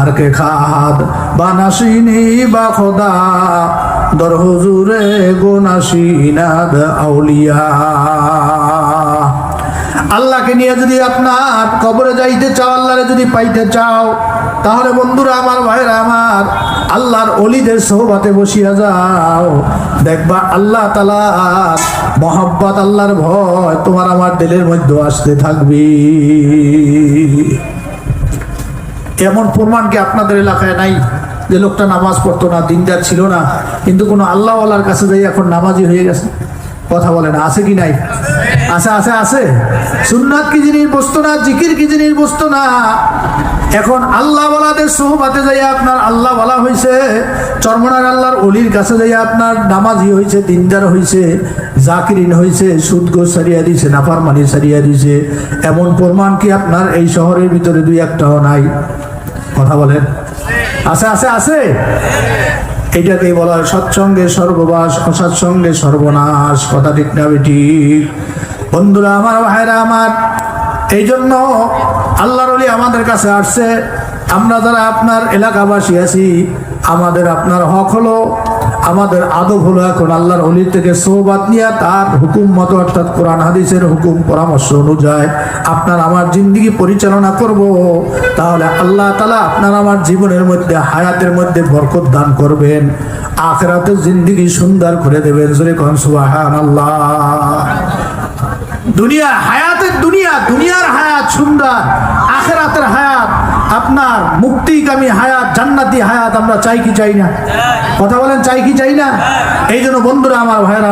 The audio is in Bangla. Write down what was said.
আর কে খাদ বানাসিনি বা খোদা দর হুজুরে গোনাসিনাদ আউলিয়া। আল্লাহকে নিয়ে যদি আপনার কবরে যাইতে চাও, আল্লাহরে যদি পাইতে চাও, তাহলে বন্ধুরা আমার, ভাইরা আমার, আল্লাহর ওলিদের সোহবতে বসিয়া যাও। দেখবা আল্লাহ তাআলার মহব্বত, আল্লাহর ভয় তোমার আমার দিলের মধ্যে আসতে থাকবে। এমন প্রমাণ কি আপনাদের এলাকায় নাই যে লোকটা নামাজ পড়তো না, দিনদার ছিল না, কিন্তু কোনো আল্লাহওয়ালার কাছে যাই এখন নামাজি হয়ে গেছে? কথা বলে না, আছে কি নাই? আছে, আছে, আছে। সুন্নাত কি জিনিস বসতো না, জিকির কি জিনিস বসতো না, এখন আল্লাহ ওয়ালাদের সোহবতে যাই আপনার আল্লাহ ওয়ালা হয়েছে, চরমনার আল্লাহর অলির কাছে যাই আপনার নামাজি হয়েছে, দিনদার হয়েছে, জাকিরিন হয়েছে, সুদগো সারিয়া দিয়েছে, নাফরমানি সারিয়া দিয়েছে। এমন প্রমাণ কি আপনার এই শহরের ভিতরে দুই একটাও নাই? কথা বলেন, আছে, আছে, আছে। এটাকেই বলা হয় সৎসঙ্গে সর্ববাস, অসৎসঙ্গে সর্বনাশ। কথা ঠিক না বেঠিক? বন্ধুরা আমার, ভাইরা আমার, এই জন্য আল্লাহর ওলি আমাদের কাছে আসছে। আমরা যারা আপনার এলাকাবাসী আছি, আমাদের আপনার হক হলো, আমাদের আদব হলো এখন আল্লাহর ওলির থেকে সোহবত নিয়ে তার হুকুম মতো, অর্থাৎ কোরআন হাদিসের হুকুম পরামর্শ অনুযায়ী আপনার আমার জিন্দেগি পরিচালনা করব। তাহলে আল্লাহ তাআলা আপনার আমার জীবনের মধ্যে, হায়াতের মধ্যে বরকত দান করবেন, আখিরাতের জিন্দেগি সুন্দর করে দেবেন। জোরে কোন সুবহানাল্লাহ। দুনিয়া হায়াতের দুনিয়ার হায়াত সুন্দর, আখিরাতের হায়াত আপনার মুক্তিকামী হায়াত, জান্নাতি হায়াত আমরা চাই কি চাই না? কথা বলেন, চাই কি চাই না? এই জন্য বন্ধুরা আমার, ভাইরা